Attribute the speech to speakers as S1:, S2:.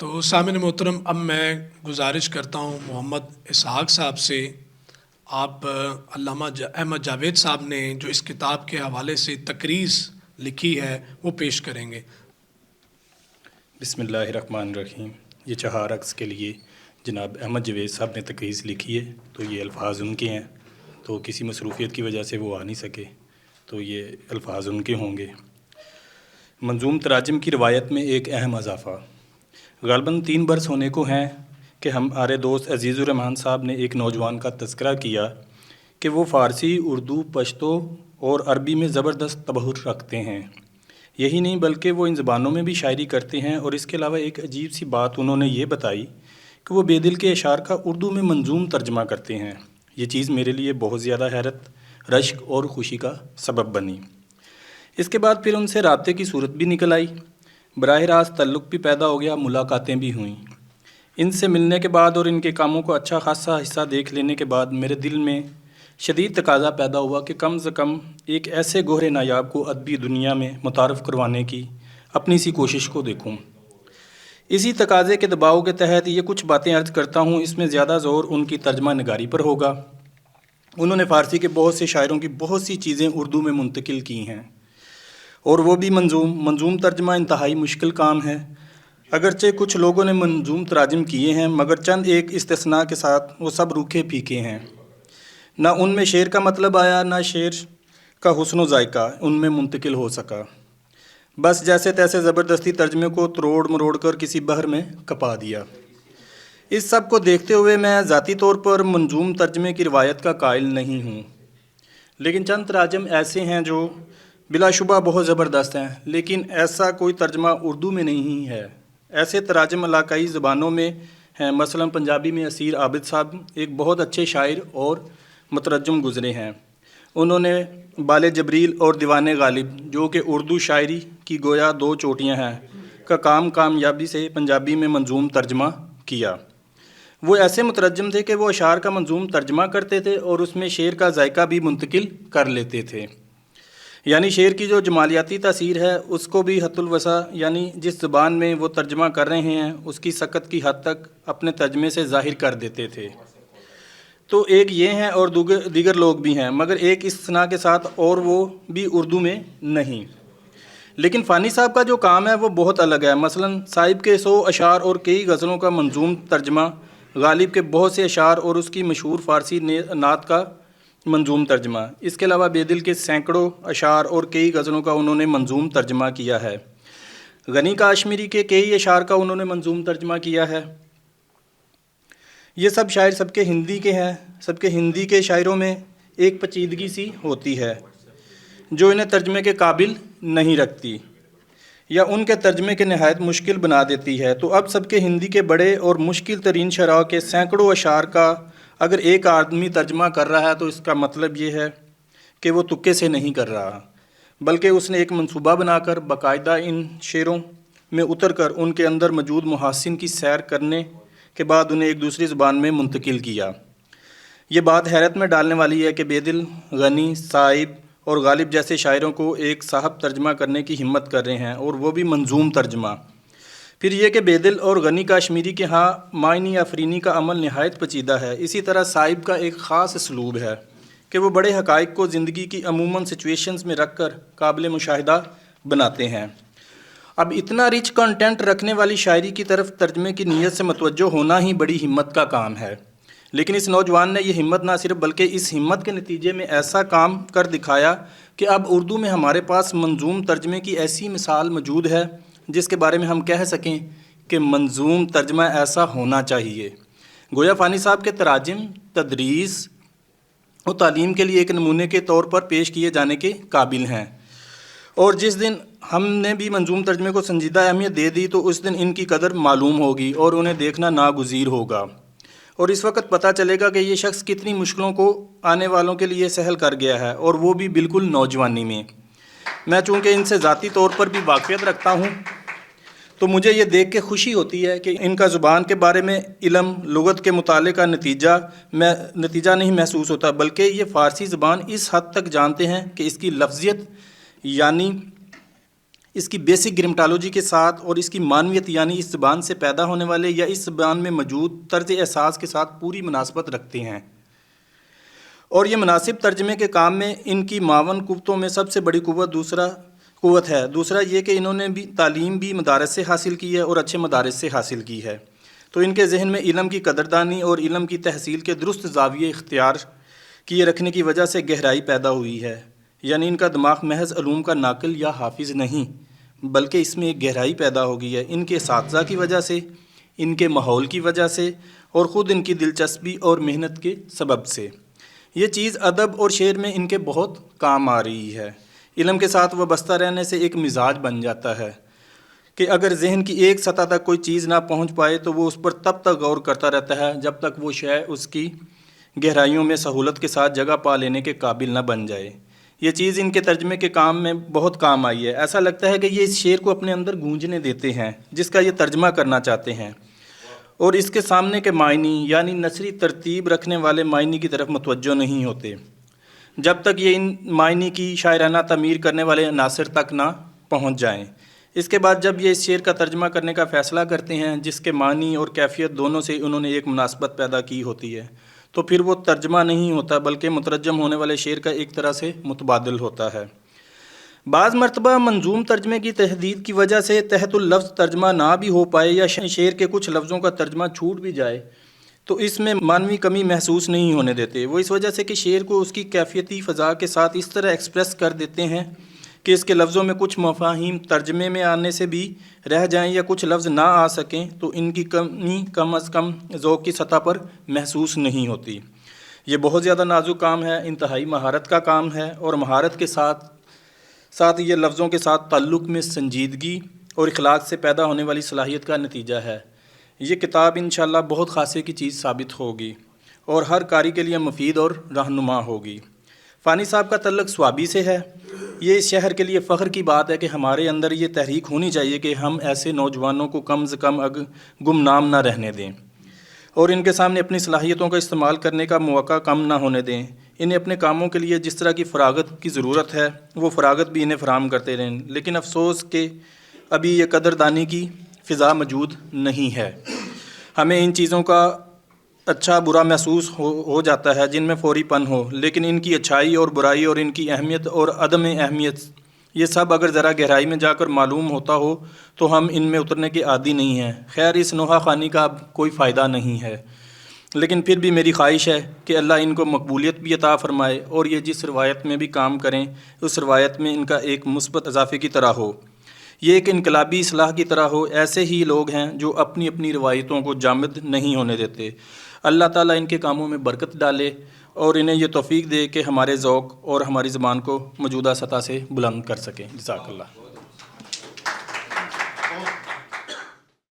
S1: تو سامعین محترم، اب میں گزارش کرتا ہوں محمد اسحاق صاحب سے، آپ علامہ احمد جاوید صاحب نے جو اس کتاب کے حوالے سے تقریر لکھی ہے وہ پیش کریں گے۔
S2: بسم اللہ الرحمن الرحیم۔ یہ چہار عکس کے لیے جناب احمد جاوید صاحب نے تقریر لکھی ہے، تو یہ الفاظ ان کے ہیں، تو کسی مصروفیت کی وجہ سے وہ آ نہیں سکے، تو یہ الفاظ ان کے ہوں گے۔ منظوم تراجم کی روایت میں ایک اہم اضافہ۔ غالباً 3 برس ہونے کو ہیں کہ ہمارے دوست عزیز الرحمان صاحب نے ایک نوجوان کا تذکرہ کیا کہ وہ فارسی، اردو، پشتو اور عربی میں زبردست تبحر رکھتے ہیں۔ یہی نہیں بلکہ وہ ان زبانوں میں بھی شاعری کرتے ہیں، اور اس کے علاوہ ایک عجیب سی بات انہوں نے یہ بتائی کہ وہ بے دل کے اشعار کا اردو میں منظوم ترجمہ کرتے ہیں۔ یہ چیز میرے لیے بہت زیادہ حیرت، رشک اور خوشی کا سبب بنی۔ اس کے بعد پھر ان سے رابطے کی صورت بھی نکل آئی، براہ راست تعلق بھی پیدا ہو گیا، ملاقاتیں بھی ہوئیں۔ ان سے ملنے کے بعد اور ان کے کاموں کو اچھا خاصا حصہ دیکھ لینے کے بعد میرے دل میں شدید تقاضا پیدا ہوا کہ کم سے کم ایک ایسے گوہر نایاب کو ادبی دنیا میں متعارف کروانے کی اپنی سی کوشش کو دیکھوں۔ اسی تقاضے کے دباؤ کے تحت یہ کچھ باتیں عرض کرتا ہوں، اس میں زیادہ زور ان کی ترجمہ نگاری پر ہوگا۔ انہوں نے فارسی کے بہت سے شاعروں کی بہت سی چیزیں اردو میں منتقل کی ہیں، اور وہ بھی منظوم ترجمہ انتہائی مشکل کام ہے۔ اگرچہ کچھ لوگوں نے منظوم تراجم کیے ہیں، مگر چند ایک استثناء کے ساتھ وہ سب روکھے پھیکے ہیں۔ نہ ان میں شعر کا مطلب آیا، نہ شعر کا حسن و ذائقہ ان میں منتقل ہو سکا، بس جیسے تیسے زبردستی ترجمے کو تروڑ مروڑ کر کسی بحر میں کپا دیا۔ اس سب کو دیکھتے ہوئے میں ذاتی طور پر منظوم ترجمے کی روایت کا قائل نہیں ہوں، لیکن چند تراجم ایسے ہیں جو بلا شبہ بہت زبردست ہیں، لیکن ایسا کوئی ترجمہ اردو میں نہیں ہے۔ ایسے تراجم علاقائی زبانوں میں ہیں، مثلا پنجابی میں اسیر عابد صاحب ایک بہت اچھے شاعر اور مترجم گزرے ہیں۔ انہوں نے بال جبریل اور دیوان غالب، جو کہ اردو شاعری کی گویا 2 چوٹیاں ہیں، کا کام کامیابی سے پنجابی میں منظوم ترجمہ کیا۔ وہ ایسے مترجم تھے کہ وہ اشعار کا منظوم ترجمہ کرتے تھے اور اس میں شعر کا ذائقہ بھی منتقل کر لیتے تھے، یعنی شعر کی جو جمالیاتی تاثیر ہے اس کو بھی حد الوسع، یعنی جس زبان میں وہ ترجمہ کر رہے ہیں اس کی سکت کی حد تک اپنے ترجمے سے ظاہر کر دیتے تھے۔ تو ایک یہ ہیں اور دیگر لوگ بھی ہیں، مگر ایک استثناء کے ساتھ، اور وہ بھی اردو میں نہیں۔ لیکن فانی صاحب کا جو کام ہے وہ بہت الگ ہے۔ مثلا صاحب کے 100 اشعار اور کئی غزلوں کا منظوم ترجمہ، غالب کے بہت سے اشعار اور اس کی مشہور فارسی نعت کا منظوم ترجمہ، اس کے علاوہ بے دل کے سینکڑوں اشعار اور کئی غزلوں کا انہوں نے منظوم ترجمہ کیا ہے۔ غنی کاشمیری کے کئی اشعار کا انہوں نے منظوم ترجمہ کیا ہے۔ یہ سب شاعر سب کے ہندی کے ہیں، سب کے ہندی کے شاعروں میں ایک پیچیدگی سی ہوتی ہے جو انہیں ترجمے کے قابل نہیں رکھتی، یا ان کے ترجمے کے نہایت مشکل بنا دیتی ہے۔ تو اب سب کے ہندی کے بڑے اور مشکل ترین شعراء کے سینکڑوں اشعار کا اگر ایک آدمی ترجمہ کر رہا ہے تو اس کا مطلب یہ ہے کہ وہ تکے سے نہیں کر رہا، بلکہ اس نے ایک منصوبہ بنا کر باقاعدہ ان شعروں میں اتر کر ان کے اندر موجود محاسن کی سیر کرنے کے بعد انہیں ایک دوسری زبان میں منتقل کیا۔ یہ بات حیرت میں ڈالنے والی ہے کہ بے دل، غنی، صائب اور غالب جیسے شاعروں کو ایک صاحب ترجمہ کرنے کی ہمت کر رہے ہیں، اور وہ بھی منظوم ترجمہ۔ پھر یہ کہ بے دل اور غنی کاشمیری کے ہاں معنی آفرینی کا عمل نہایت پیچیدہ ہے۔ اسی طرح صائب کا ایک خاص اسلوب ہے کہ وہ بڑے حقائق کو زندگی کی عموماً سچویشنز میں رکھ کر قابل مشاہدہ بناتے ہیں۔ اب اتنا رچ کنٹینٹ رکھنے والی شاعری کی طرف ترجمے کی نیت سے متوجہ ہونا ہی بڑی ہمت کا کام ہے، لیکن اس نوجوان نے یہ ہمت نہ صرف بلکہ اس ہمت کے نتیجے میں ایسا کام کر دکھایا کہ اب اردو میں ہمارے پاس منظوم ترجمے کی ایسی مثال موجود ہے جس کے بارے میں ہم کہہ سکیں کہ منظوم ترجمہ ایسا ہونا چاہیے۔ گویا فانی صاحب کے تراجم تدریس اور تعلیم کے لیے ایک نمونے کے طور پر پیش کیے جانے کے قابل ہیں، اور جس دن ہم نے بھی منظوم ترجمے کو سنجیدہ اہمیت دے دی تو اس دن ان کی قدر معلوم ہوگی اور انہیں دیکھنا ناگزیر ہوگا، اور اس وقت پتہ چلے گا کہ یہ شخص کتنی مشکلوں کو آنے والوں کے لیے سہل کر گیا ہے، اور وہ بھی بالکل نوجوانی میں۔ میں چونکہ ان سے ذاتی طور پر بھی واقفیت رکھتا ہوں تو مجھے یہ دیکھ کے خوشی ہوتی ہے کہ ان کا زبان کے بارے میں علم، لغت کے مطالعے کا نتیجہ نہیں محسوس ہوتا، بلکہ یہ فارسی زبان اس حد تک جانتے ہیں کہ اس کی لفظیت، یعنی اس کی بیسک گرامٹالوجی کے ساتھ اور اس کی معنویت یعنی اس زبان سے پیدا ہونے والے یا اس زبان میں موجود طرز احساس کے ساتھ پوری مناسبت رکھتے ہیں، اور یہ مناسب ترجمے کے کام میں ان کی معاون قوتوں میں سب سے بڑی قوت ہے۔ دوسرا یہ کہ انہوں نے بھی تعلیم بھی مدارس سے حاصل کی ہے اور اچھے مدارس سے حاصل کی ہے، تو ان کے ذہن میں علم کی قدردانی اور علم کی تحصیل کے درست زاویے اختیار کیے رکھنے کی وجہ سے گہرائی پیدا ہوئی ہے، یعنی ان کا دماغ محض علوم کا ناقل یا حافظ نہیں بلکہ اس میں ایک گہرائی پیدا ہو گئی ہے، ان کے اساتذہ کی وجہ سے، ان کے ماحول کی وجہ سے، اور خود ان کی دلچسپی اور محنت کے سبب سے۔ یہ چیز ادب اور شعر میں ان کے بہت کام آ رہی ہے۔ علم کے ساتھ وابستہ رہنے سے ایک مزاج بن جاتا ہے کہ اگر ذہن کی ایک سطح تک کوئی چیز نہ پہنچ پائے تو وہ اس پر تب تک غور کرتا رہتا ہے جب تک وہ شے اس کی گہرائیوں میں سہولت کے ساتھ جگہ پا لینے کے قابل نہ بن جائے۔ یہ چیز ان کے ترجمے کے کام میں بہت کام آئی ہے۔ ایسا لگتا ہے کہ یہ اس شعر کو اپنے اندر گونجنے دیتے ہیں جس کا یہ ترجمہ کرنا چاہتے ہیں، اور اس کے سامنے کے معنی یعنی نثری ترتیب رکھنے والے معنی کی طرف متوجہ نہیں ہوتے جب تک یہ ان معنی کی شاعرانہ تعمیر کرنے والے عناصر تک نہ پہنچ جائیں۔ اس کے بعد جب یہ اس شعر کا ترجمہ کرنے کا فیصلہ کرتے ہیں جس کے معنی اور کیفیت دونوں سے انہوں نے ایک مناسبت پیدا کی ہوتی ہے، تو پھر وہ ترجمہ نہیں ہوتا بلکہ مترجم ہونے والے شعر کا ایک طرح سے متبادل ہوتا ہے۔ بعض مرتبہ منظوم ترجمے کی تحدید کی وجہ سے تحت اللفظ ترجمہ نہ بھی ہو پائے یا شعر کے کچھ لفظوں کا ترجمہ چھوٹ بھی جائے تو اس میں معنوی کمی محسوس نہیں ہونے دیتے۔ وہ اس وجہ سے کہ شعر کو اس کی کیفیتی فضا کے ساتھ اس طرح ایکسپریس کر دیتے ہیں کہ اس کے لفظوں میں کچھ مفاہیم ترجمے میں آنے سے بھی رہ جائیں یا کچھ لفظ نہ آ سکیں تو ان کی کمی کم از کم ذوق کی سطح پر محسوس نہیں ہوتی۔ یہ بہت زیادہ نازک کام ہے، انتہائی مہارت کا کام ہے، اور مہارت کے ساتھ ساتھ یہ لفظوں کے ساتھ تعلق میں سنجیدگی اور اخلاق سے پیدا ہونے والی صلاحیت کا نتیجہ ہے۔ یہ کتاب انشاءاللہ بہت خاصے کی چیز ثابت ہوگی اور ہر قاری کے لیے مفید اور رہنما ہوگی۔ فانی صاحب کا تعلق سوابی سے ہے۔ یہ اس شہر کے لیے فخر کی بات ہے کہ ہمارے اندر یہ تحریک ہونی چاہیے کہ ہم ایسے نوجوانوں کو کم از کم گمنام نہ رہنے دیں اور ان کے سامنے اپنی صلاحیتوں کا استعمال کرنے کا موقع کم نہ ہونے دیں۔ انہیں اپنے کاموں کے لیے جس طرح کی فراغت کی ضرورت ہے وہ فراغت بھی انہیں فراہم کرتے رہیں، لیکن افسوس کہ ابھی یہ قدردانی کی فضا موجود نہیں ہے۔ ہمیں ان چیزوں کا اچھا برا محسوس ہو جاتا ہے جن میں فوری پن ہو، لیکن ان کی اچھائی اور برائی اور ان کی اہمیت اور عدم اہمیت یہ سب اگر ذرا گہرائی میں جا کر معلوم ہوتا ہو تو ہم ان میں اترنے کے عادی نہیں ہیں۔ خیر اس نوحہ خوانی کا اب کوئی فائدہ نہیں ہے، لیکن پھر بھی میری خواہش ہے کہ اللہ ان کو مقبولیت بھی عطا فرمائے اور یہ جس روایت میں بھی کام کریں اس روایت میں ان کا ایک مثبت اضافے کی طرح ہو، یہ ایک انقلابی اصلاح کی طرح ہو۔ ایسے ہی لوگ ہیں جو اپنی اپنی روایتوں کو جامد نہیں ہونے دیتے۔ اللہ تعالیٰ ان کے کاموں میں برکت ڈالے اور انہیں یہ توفیق دے کہ ہمارے ذوق اور ہماری زبان کو موجودہ سطح سے بلند کر سکیں۔ جزاک اللہ۔